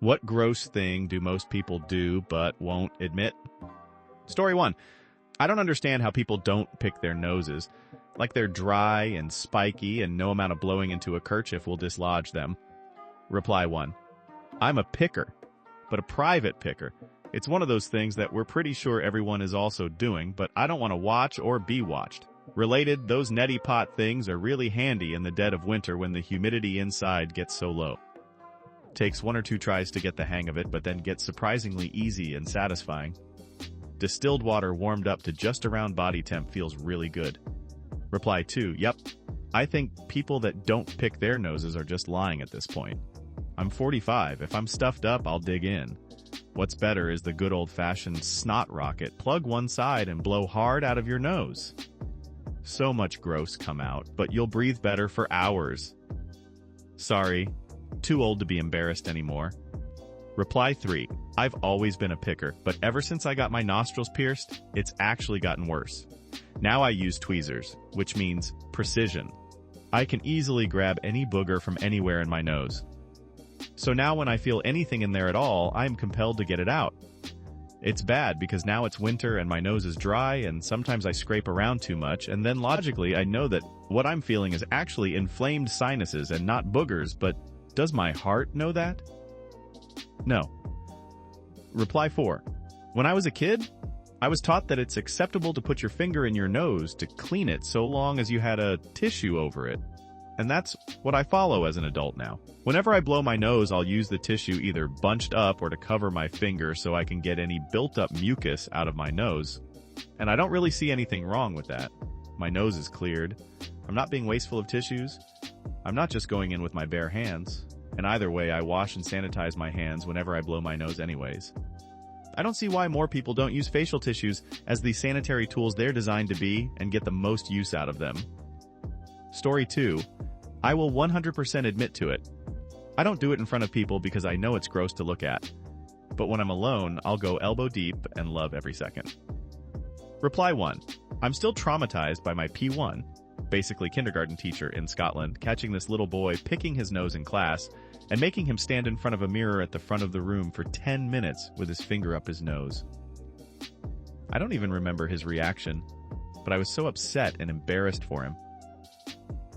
What gross thing do most people do but won't admit? Story 1. I don't understand how people don't pick their noses. Like they're dry and spiky and no amount of blowing into a kerchief will dislodge them. Reply 1. I'm a picker, but a private picker. It's one of those things that we're pretty sure everyone is also doing, but I don't want to watch or be watched. Related, those neti pot things are really handy in the dead of winter when the humidity inside gets so low. Takes 1 or 2 tries to get the hang of it, but then gets surprisingly easy and satisfying. Distilled water warmed up to just around body temp feels really good. Reply 2. Yep. I think people that don't pick their noses are just lying at this point. I'm 45. If I'm stuffed up, I'll dig in. What's better is the good old-fashioned snot rocket. Plug one side and blow hard out of your nose. So much gross come out, but you'll breathe better for hours. Sorry. Too old to be embarrassed anymore. Reply 3. I've always been a picker, but ever since I got my nostrils pierced, it's actually gotten worse. Now I use tweezers, which means precision. I can easily grab any booger from anywhere in my nose. So now when I feel anything in there at all, I am compelled to get it out. It's bad because now it's winter and my nose is dry and sometimes I scrape around too much, and then logically I know that what I'm feeling is actually inflamed sinuses and not boogers, but does my heart know that? No. Reply 4. When I was a kid, I was taught that it's acceptable to put your finger in your nose to clean it so long as you had a tissue over it. And that's what I follow as an adult now. Whenever I blow my nose, I'll use the tissue either bunched up or to cover my finger so I can get any built-up mucus out of my nose. And I don't really see anything wrong with that. My nose is cleared. I'm not being wasteful of tissues. I'm not just going in with my bare hands. And either way, I wash and sanitize my hands whenever I blow my nose anyways. I don't see why more people don't use facial tissues as the sanitary tools they're designed to be and get the most use out of them. Story 2. I will 100% admit to it. I don't do it in front of people because I know it's gross to look at. But when I'm alone, I'll go elbow deep and love every second. Reply 1. I'm still traumatized by my P1, basically kindergarten teacher in Scotland, catching this little boy picking his nose in class and making him stand in front of a mirror at the front of the room for 10 minutes with his finger up his nose. I don't even remember his reaction, but I was so upset and embarrassed for him.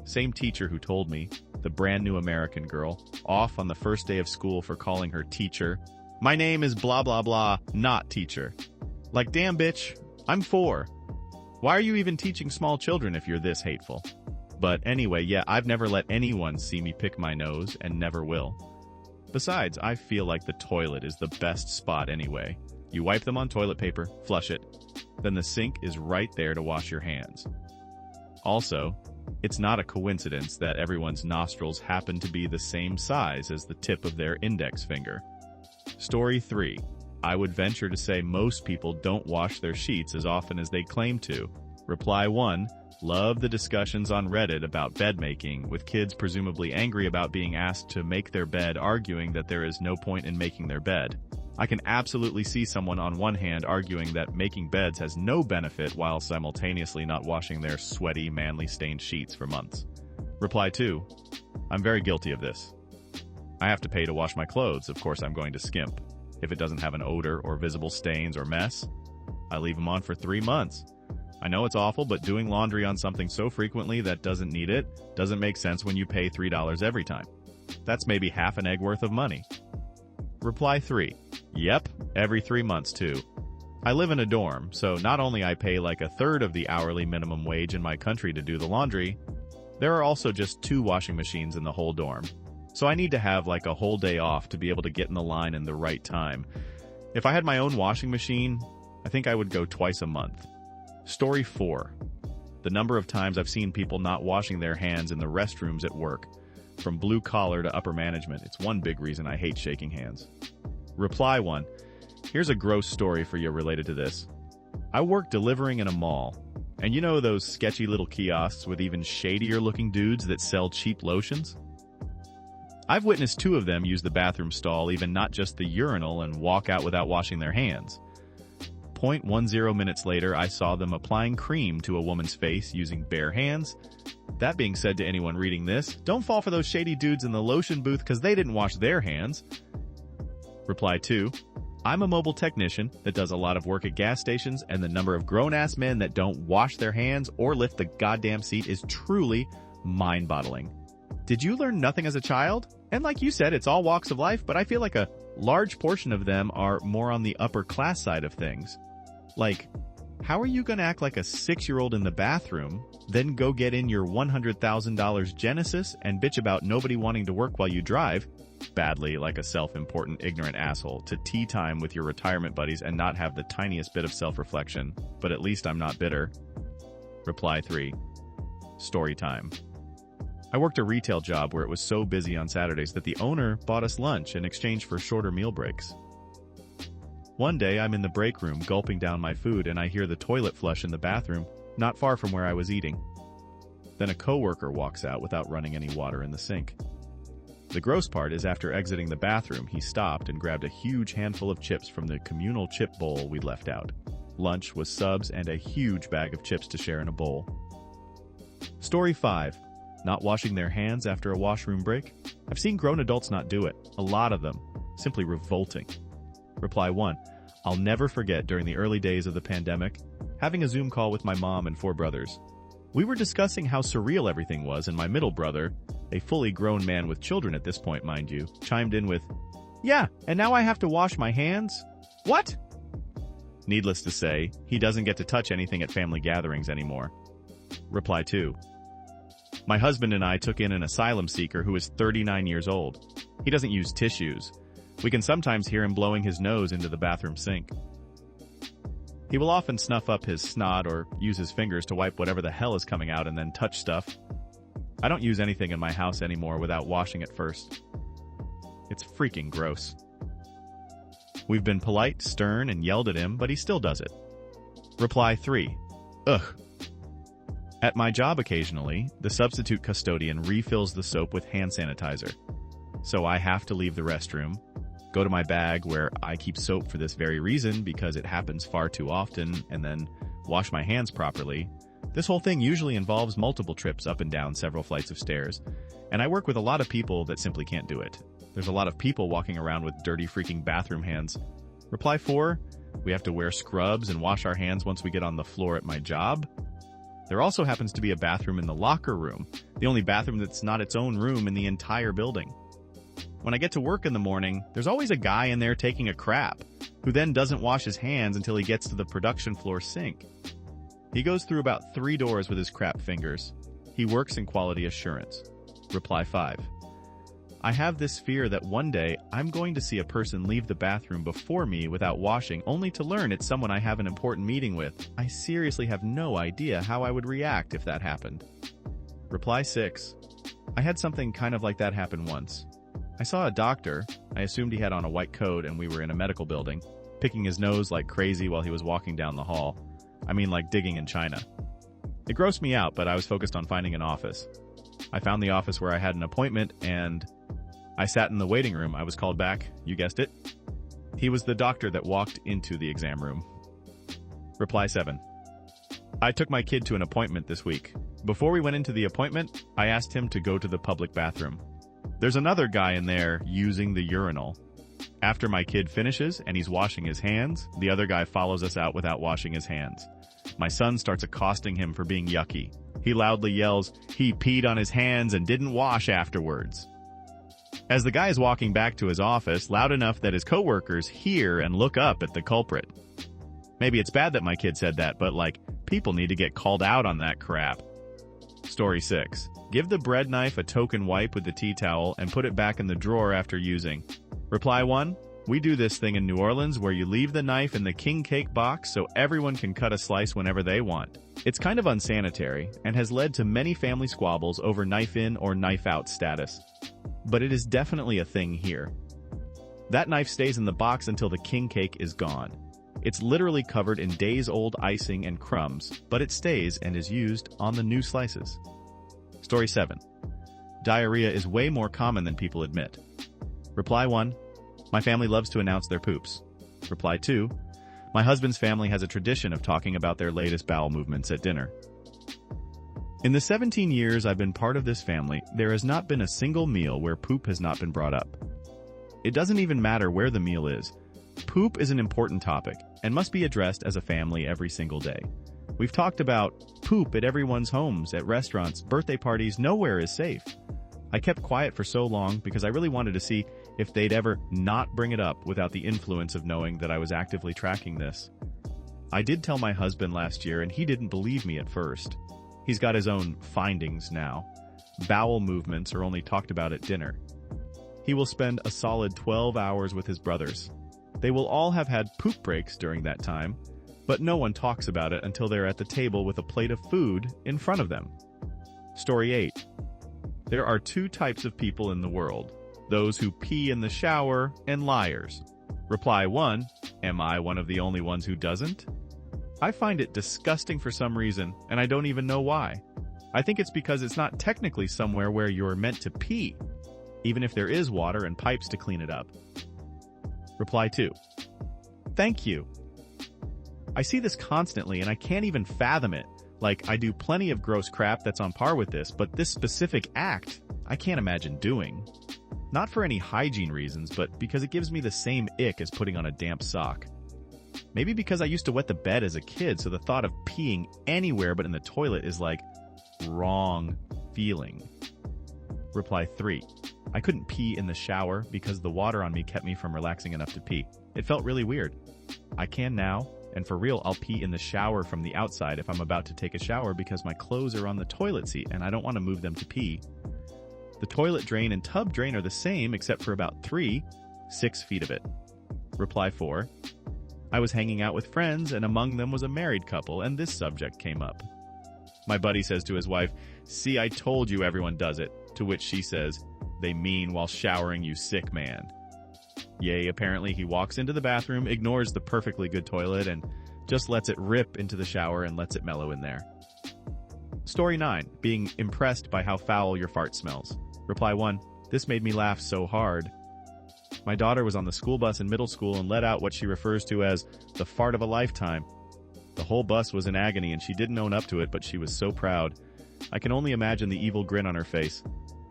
Same teacher who told me, the brand new American girl, off on the first day of school for calling her teacher. My name is blah blah blah, not teacher. Like, damn bitch, I'm 4. Why are you even teaching small children if you're this hateful? But anyway, yeah, I've never let anyone see me pick my nose and never will. Besides, I feel like the toilet is the best spot anyway. You wipe them on toilet paper, flush it, then the sink is right there to wash your hands. Also, it's not a coincidence that everyone's nostrils happen to be the same size as the tip of their index finger. Story 3. I would venture to say most people don't wash their sheets as often as they claim to. Reply 1. Love the discussions on Reddit about bed making, with kids presumably angry about being asked to make their bed, arguing that there is no point in making their bed. I can absolutely see someone on one hand arguing that making beds has no benefit while simultaneously not washing their sweaty, manly stained sheets for months. Reply 2. I'm very guilty of this. I have to pay to wash my clothes, of course I'm going to skimp. If it doesn't have an odor or visible stains or mess, I leave them on for 3 months. I know it's awful, but doing laundry on something so frequently that doesn't need it doesn't make sense when you pay $3 every time. That's maybe half an egg worth of money. Reply 3. Yep, every 3 months too. I live in a dorm, so not only I pay like a third of the hourly minimum wage in my country to do the laundry, there are also just 2 washing machines in the whole dorm. So I need to have like a whole day off to be able to get in the line in the right time. If I had my own washing machine, I think I would go twice a month. Story 4. The number of times I've seen people not washing their hands in the restrooms at work. From blue collar to upper management, it's one big reason I hate shaking hands. Reply 1. Here's a gross story for you related to this. I work delivering in a mall. And you know those sketchy little kiosks with even shadier looking dudes that sell cheap lotions? I've witnessed 2 of them use the bathroom stall, even not just the urinal, and walk out without washing their hands. 0.10 minutes later, I saw them applying cream to a woman's face using bare hands. That being said to anyone reading this, don't fall for those shady dudes in the lotion booth because they didn't wash their hands. Reply 2. I'm a mobile technician that does a lot of work at gas stations, and the number of grown-ass men that don't wash their hands or lift the goddamn seat is truly mind-boggling. Did you learn nothing as a child? And like you said, it's all walks of life, but I feel like a large portion of them are more on the upper class side of things. Like, how are you going to act like a 6-year-old in the bathroom, then go get in your $100,000 Genesis and bitch about nobody wanting to work while you drive, badly like a self-important ignorant asshole, to tea time with your retirement buddies and not have the tiniest bit of self-reflection, but at least I'm not bitter? Reply 3. Story time. I worked a retail job where it was so busy on Saturdays that the owner bought us lunch in exchange for shorter meal breaks. One day, I'm in the break room gulping down my food and I hear the toilet flush in the bathroom, not far from where I was eating. Then a coworker walks out without running any water in the sink. The gross part is after exiting the bathroom, he stopped and grabbed a huge handful of chips from the communal chip bowl we'd left out. Lunch was subs and a huge bag of chips to share in a bowl. Story 5. Not washing their hands after a washroom break? I've seen grown adults not do it. A lot of them. Simply revolting. Reply 1. I'll never forget during the early days of the pandemic, having a Zoom call with my mom and 4 brothers. We were discussing how surreal everything was, and my middle brother, a fully grown man with children at this point, mind you, chimed in with, "Yeah, and now I have to wash my hands? What?" Needless to say, he doesn't get to touch anything at family gatherings anymore. Reply 2. My husband and I took in an asylum seeker who is 39 years old. He doesn't use tissues. We can sometimes hear him blowing his nose into the bathroom sink. He will often snuff up his snot or use his fingers to wipe whatever the hell is coming out and then touch stuff. I don't use anything in my house anymore without washing it first. It's freaking gross. We've been polite, stern, and yelled at him, but he still does it. Reply 3. Ugh. At my job occasionally, the substitute custodian refills the soap with hand sanitizer. So I have to leave the restroom, go to my bag where I keep soap for this very reason because it happens far too often, and then wash my hands properly. This whole thing usually involves multiple trips up and down several flights of stairs, and I work with a lot of people that simply can't do it. There's a lot of people walking around with dirty freaking bathroom hands. Reply 4. We have to wear scrubs and wash our hands once we get on the floor at my job. There also happens to be a bathroom in the locker room, the only bathroom that's not its own room in the entire building. When I get to work in the morning, there's always a guy in there taking a crap, who then doesn't wash his hands until he gets to the production floor sink. He goes through about 3 doors with his crap fingers. He works in quality assurance. Reply 5. I have this fear that one day I'm going to see a person leave the bathroom before me without washing, only to learn it's someone I have an important meeting with. I seriously have no idea how I would react if that happened. Reply 6. I had something kind of like that happen once. I saw a doctor. I assumed he had on a white coat and we were in a medical building, picking his nose like crazy while he was walking down the hall. I mean, like digging in China. It grossed me out, but I was focused on finding an office. I found the office where I had an appointment, and I sat in the waiting room. I was called back. You guessed it. He was the doctor that walked into the exam room. Reply 7. I took my kid to an appointment this week. Before we went into the appointment, I asked him to go to the public bathroom. There's another guy in there using the urinal. After my kid finishes and he's washing his hands, the other guy follows us out without washing his hands. My son starts accosting him for being yucky. He loudly yells, he peed on his hands and didn't wash afterwards. As the guy is walking back to his office, loud enough that his coworkers hear and look up at the culprit. Maybe it's bad that my kid said that, but people need to get called out on that crap. Story 6. Give the bread knife a token wipe with the tea towel and put it back in the drawer after using. Reply 1. We do this thing in New Orleans where you leave the knife in the king cake box so everyone can cut a slice whenever they want. It's kind of unsanitary and has led to many family squabbles over knife in or knife out status. But it is definitely a thing here. That knife stays in the box until the king cake is gone. It's literally covered in days-old icing and crumbs, but it stays and is used on the new slices. Story 7. Diarrhea is way more common than people admit. Reply 1. My family loves to announce their poops. Reply 2. My husband's family has a tradition of talking about their latest bowel movements at dinner. In the 17 years I've been part of this family, there has not been a single meal where poop has not been brought up. It doesn't even matter where the meal is. Poop is an important topic and must be addressed as a family every single day. We've talked about poop at everyone's homes, at restaurants, birthday parties. Nowhere is safe. I kept quiet for so long because I really wanted to see if they'd ever not bring it up without the influence of knowing that I was actively tracking this. I did tell my husband last year, and he didn't believe me at first. He's got his own findings now. Bowel movements are only talked about at dinner. He will spend a solid 12 hours with his brothers. They will all have had poop breaks during that time, but no one talks about it until they're at the table with a plate of food in front of them. Story 8. There are two types of people in the world: those who pee in the shower and liars. Reply 1. Am I one of the only ones who doesn't? I find it disgusting for some reason, and I don't even know why. I think it's because it's not technically somewhere where you're meant to pee, even if there is water and pipes to clean it up. Reply 2. Thank you. I see this constantly and I can't even fathom it. Like, I do plenty of gross crap that's on par with this, but this specific act, I can't imagine doing. Not for any hygiene reasons, but because it gives me the same ick as putting on a damp sock. Maybe because I used to wet the bed as a kid, so the thought of peeing anywhere but in the toilet is like, wrong feeling. Reply 3. I couldn't pee in the shower because the water on me kept me from relaxing enough to pee. It felt really weird. I can now, and for real, I'll pee in the shower from the outside if I'm about to take a shower because my clothes are on the toilet seat and I don't want to move them to pee. The toilet drain and tub drain are the same except for about 6 feet of it. Reply 4. I was hanging out with friends and among them was a married couple and this subject came up. My buddy says to his wife, "See, I told you everyone does it," to which she says, "They mean while showering, you sick man." Yay, apparently he walks into the bathroom, ignores the perfectly good toilet, and just lets it rip into the shower and lets it mellow in there. Story 9. Being impressed by how foul your fart smells. Reply 1. This made me laugh so hard. My daughter was on the school bus in middle school and let out what she refers to as the fart of a lifetime. The whole bus was in agony and she didn't own up to it, but she was so proud. I can only imagine the evil grin on her face.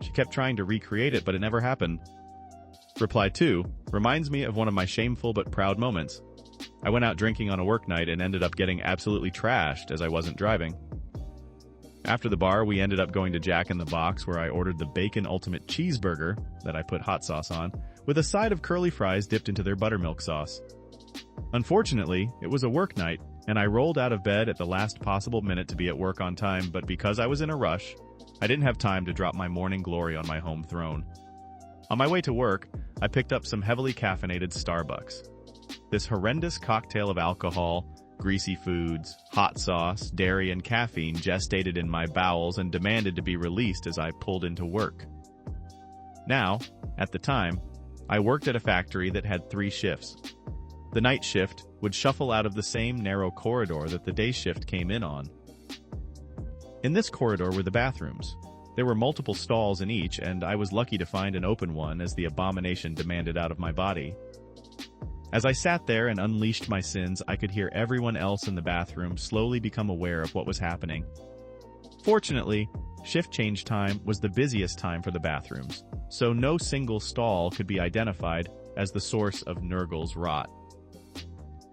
She kept trying to recreate it, but it never happened. Reply 2 reminds me of one of my shameful but proud moments. I went out drinking on a work night and ended up getting absolutely trashed as I wasn't driving. After the bar, we ended up going to Jack in the Box where I ordered the Bacon Ultimate Cheeseburger that I put hot sauce on, with a side of curly fries dipped into their buttermilk sauce. Unfortunately, it was a work night, and I rolled out of bed at the last possible minute to be at work on time, but because I was in a rush, I didn't have time to drop my morning glory on my home throne. On my way to work, I picked up some heavily caffeinated Starbucks. This horrendous cocktail of alcohol, greasy foods, hot sauce, dairy, and caffeine gestated in my bowels and demanded to be released as I pulled into work. Now, at the time, I worked at a factory that had 3 shifts. The night shift would shuffle out of the same narrow corridor that the day shift came in on. In this corridor were the bathrooms. There were multiple stalls in each, and I was lucky to find an open one as the abomination demanded out of my body. As I sat there and unleashed my sins, I could hear everyone else in the bathroom slowly become aware of what was happening. Fortunately, shift change time was the busiest time for the bathrooms, so no single stall could be identified as the source of Nurgle's rot.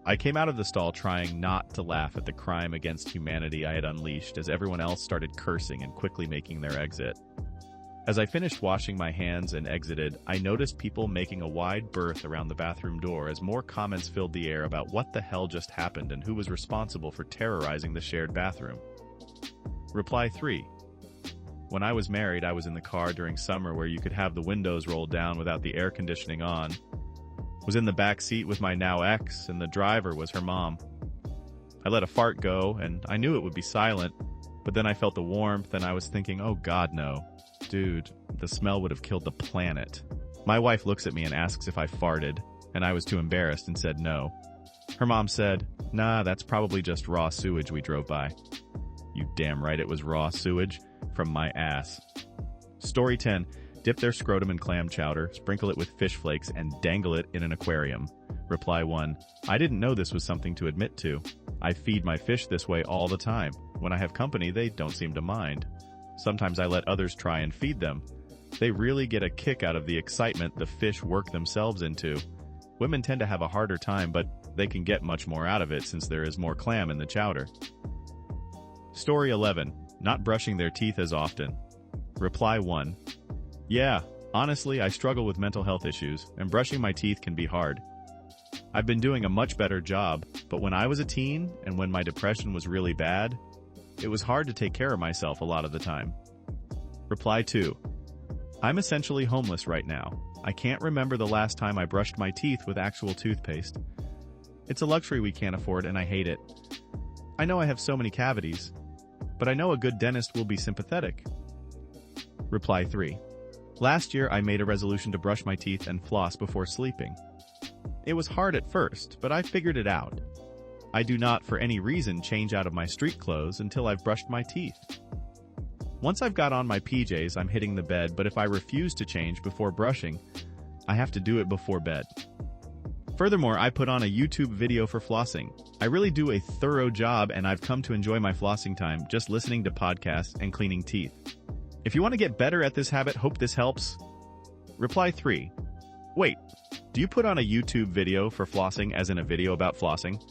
I came out of the stall trying not to laugh at the crime against humanity I had unleashed as everyone else started cursing and quickly making their exit. As I finished washing my hands and exited, I noticed people making a wide berth around the bathroom door as more comments filled the air about what the hell just happened and who was responsible for terrorizing the shared bathroom. Reply 3. When I was married, I was in the car during summer where you could have the windows rolled down without the air conditioning on. Was in the back seat with my now ex, and the driver was her mom. I let a fart go, and I knew it would be silent, but then I felt the warmth, and I was thinking, oh God, no. Dude, the smell would have killed the planet. My wife looks at me and asks if I farted, and I was too embarrassed and said no. Her mom said, "Nah, that's probably just raw sewage we drove by." You damn right it was raw sewage from my ass. Story 10. Dip their scrotum in clam chowder, sprinkle it with fish flakes, and dangle it in an aquarium. Reply 1. I didn't know this was something to admit to. I feed my fish this way all the time. When I have company, they don't seem to mind. Sometimes I let others try and feed them. They really get a kick out of the excitement the fish work themselves into. Women tend to have a harder time, but they can get much more out of it since there is more clam in the chowder. Story 11. Not brushing their teeth as often. Reply 1. Yeah, honestly, I struggle with mental health issues, and brushing my teeth can be hard. I've been doing a much better job, but when I was a teen, and when my depression was really bad, it was hard to take care of myself a lot of the time. Reply 2. I'm essentially homeless right now. I can't remember the last time I brushed my teeth with actual toothpaste. It's a luxury we can't afford, and I hate it. I know I have so many cavities, but I know a good dentist will be sympathetic. Reply 3. Last year, I made a resolution to brush my teeth and floss before sleeping. It was hard at first, but I figured it out. I do not, for any reason, change out of my street clothes until I've brushed my teeth. Once I've got on my PJs, I'm hitting the bed, but if I refuse to change before brushing, I have to do it before bed. Furthermore, I put on a YouTube video for flossing. I really do a thorough job, and I've come to enjoy my flossing time just listening to podcasts and cleaning teeth. If you want to get better at this habit, hope this helps. Reply 3. Wait, do you put on a YouTube video for flossing as in a video about flossing?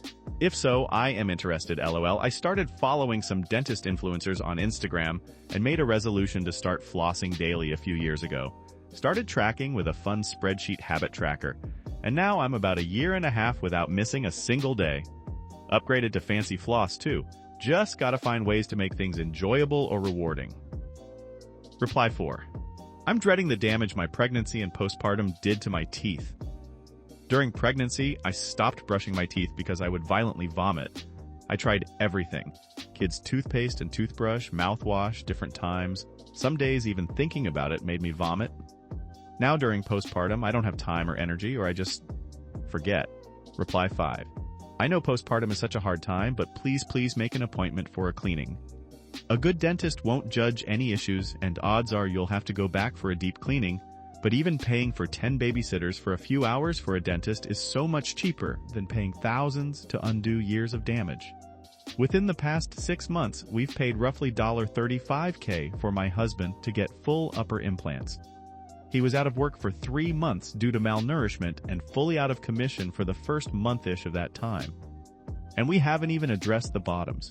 If so, I am interested, lol. I started following some dentist influencers on Instagram and made a resolution to start flossing daily a few years ago. Started tracking with a fun spreadsheet habit tracker, and now I'm about a year and a half without missing a single day. Upgraded to fancy floss too. Just gotta find ways to make things enjoyable or rewarding. Reply 4. I'm dreading the damage my pregnancy and postpartum did to my teeth. During pregnancy, I stopped brushing my teeth because I would violently vomit. I tried everything. Kids' toothpaste and toothbrush, mouthwash, different times. Some days even thinking about it made me vomit. Now during postpartum, I don't have time or energy, or I just forget. Reply 5. I know postpartum is such a hard time, but please make an appointment for a cleaning. A good dentist won't judge any issues, and odds are you'll have to go back for a deep cleaning, but even paying for 10 babysitters for a few hours for a dentist is so much cheaper than paying thousands to undo years of damage. Within the past 6 months, we've paid roughly $35K for my husband to get full upper implants. He was out of work for 3 months due to malnourishment and fully out of commission for the first month-ish of that time. And we haven't even addressed the bottoms.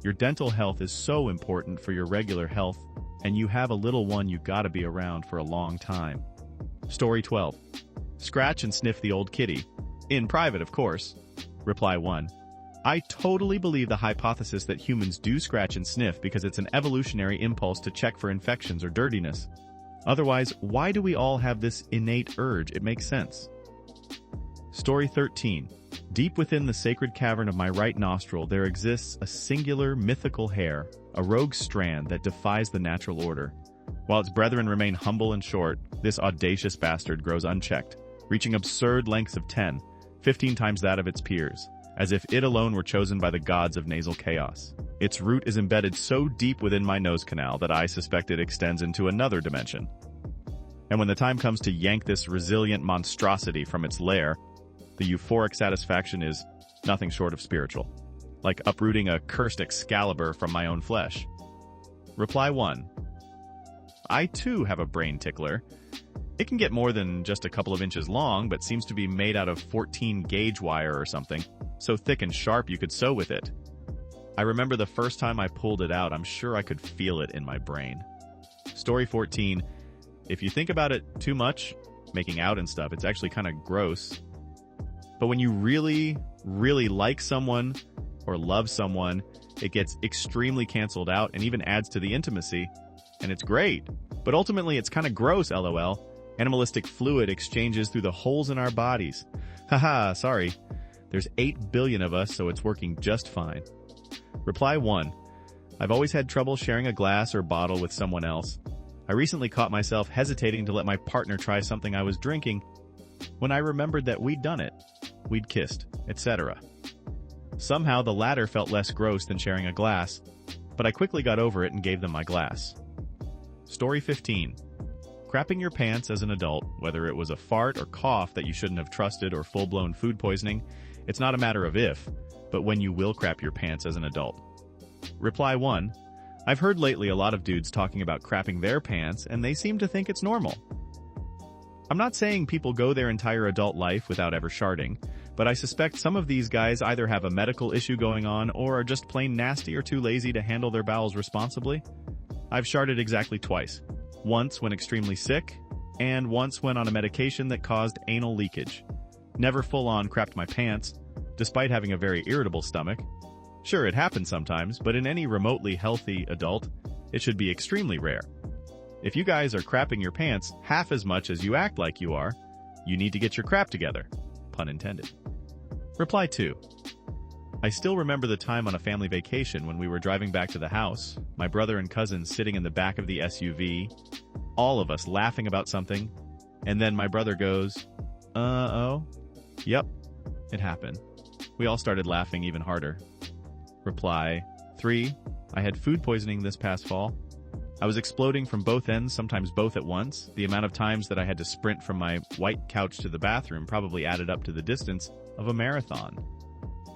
Your dental health is so important for your regular health, and you have a little one you gotta be around for a long time. Story 12. Scratch and sniff the old kitty. In private, of course. Reply 1. I totally believe the hypothesis that humans do scratch and sniff because it's an evolutionary impulse to check for infections or dirtiness. Otherwise, why do we all have this innate urge? It makes sense. Story 13. Deep within the sacred cavern of my right nostril, there exists a singular mythical hair, a rogue strand that defies the natural order. While its brethren remain humble and short, this audacious bastard grows unchecked, reaching absurd lengths of 10, 15 times that of its peers, as if it alone were chosen by the gods of nasal chaos. Its root is embedded so deep within my nose canal that I suspect it extends into another dimension. And when the time comes to yank this resilient monstrosity from its lair, the euphoric satisfaction is nothing short of spiritual, like uprooting a cursed Excalibur from my own flesh. Reply 1. I too have a brain tickler. It can get more than just a couple of inches long, but seems to be made out of 14 gauge wire or something, so thick and sharp you could sew with it. I remember the first time I pulled it out, I'm sure I could feel it in my brain. Story 14. If you think about it too much, making out and stuff, it's actually kind of gross. But when you really like someone or love someone, it gets extremely canceled out and even adds to the intimacy. And it's great. But ultimately, it's kind of gross, lol. Animalistic fluid exchanges through the holes in our bodies. Haha, sorry. There's 8 billion of us, so it's working just fine. Reply 1. I've always had trouble sharing a glass or bottle with someone else. I recently caught myself hesitating to let my partner try something I was drinking when I remembered that we'd done it. We'd kissed, etc. Somehow the latter felt less gross than sharing a glass, but I quickly got over it and gave them my glass. Story 15. Crapping your pants as an adult, whether it was a fart or cough that you shouldn't have trusted or full-blown food poisoning, it's not a matter of if, but when you will crap your pants as an adult. Reply 1. I've heard lately a lot of dudes talking about crapping their pants, and they seem to think it's normal. I'm not saying people go their entire adult life without ever sharding, but I suspect some of these guys either have a medical issue going on or are just plain nasty or too lazy to handle their bowels responsibly. I've sharded exactly twice. Once when extremely sick, and once when on a medication that caused anal leakage. Never full-on crapped my pants, despite having a very irritable stomach. Sure, it happens sometimes, but in any remotely healthy adult, it should be extremely rare. If you guys are crapping your pants half as much as you act like you are, you need to get your crap together. Pun intended. Reply 2. I still remember the time on a family vacation when we were driving back to the house, my brother and cousins sitting in the back of the SUV, all of us laughing about something, and then my brother goes, oh? Yep, it happened. We all started laughing even harder. Reply 3. I had food poisoning this past fall. I was exploding from both ends, sometimes both at once. The amount of times that I had to sprint from my white couch to the bathroom probably added up to the distance of a marathon.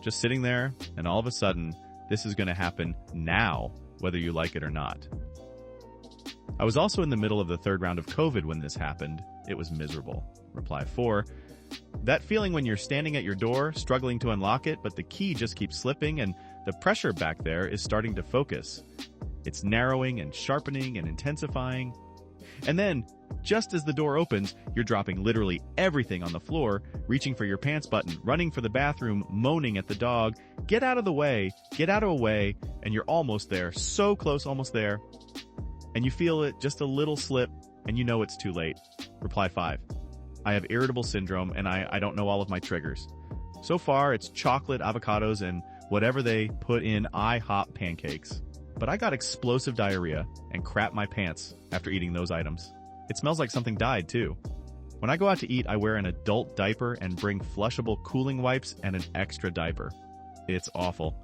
Just sitting there, and all of a sudden, this is going to happen now, whether you like it or not. I was also in the middle of the third round of COVID when this happened. It was miserable. Reply 4. That feeling when you're standing at your door, struggling to unlock it, but the key just keeps slipping and the pressure back there is starting to focus. It's narrowing and sharpening and intensifying. And then, just as the door opens, you're dropping literally everything on the floor, reaching for your pants button, running for the bathroom, moaning at the dog, get out of the way, and you're almost there, so close, almost there. And you feel it, just a little slip, and you know it's too late. Reply 5. I have irritable syndrome, and I don't know all of my triggers. So far, it's chocolate, avocados, and whatever they put in IHOP pancakes. But I got explosive diarrhea and crap my pants after eating those items. It smells like something died, too. When I go out to eat, I wear an adult diaper and bring flushable cooling wipes and an extra diaper. It's awful.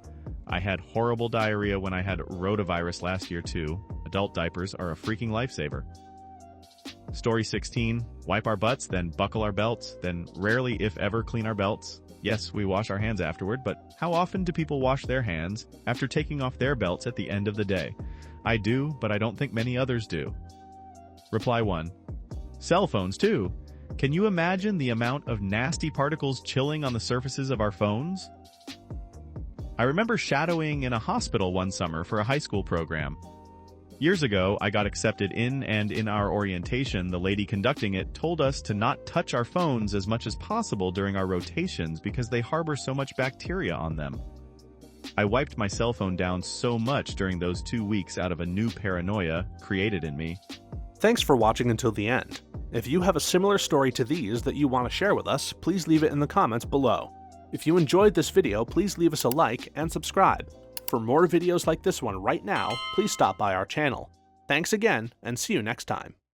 I had horrible diarrhea when I had rotavirus last year, too. Adult diapers are a freaking lifesaver. Story 16. Wipe our butts, then buckle our belts, then rarely, if ever, clean our belts. Yes, we wash our hands afterward, but how often do people wash their hands after taking off their belts at the end of the day? I do, but I don't think many others do. Reply 1. Cell phones, too. Can you imagine the amount of nasty particles chilling on the surfaces of our phones? I remember shadowing in a hospital one summer for a high school program. Years ago, I got accepted in, and in our orientation, the lady conducting it told us to not touch our phones as much as possible during our rotations because they harbor so much bacteria on them. I wiped my cell phone down so much during those 2 weeks out of a new paranoia created in me. Thanks for watching until the end. If you have a similar story to these that you want to share with us, please leave it in the comments below. If you enjoyed this video, please leave us a like and subscribe. For more videos like this one right now, please stop by our channel. Thanks again, and see you next time.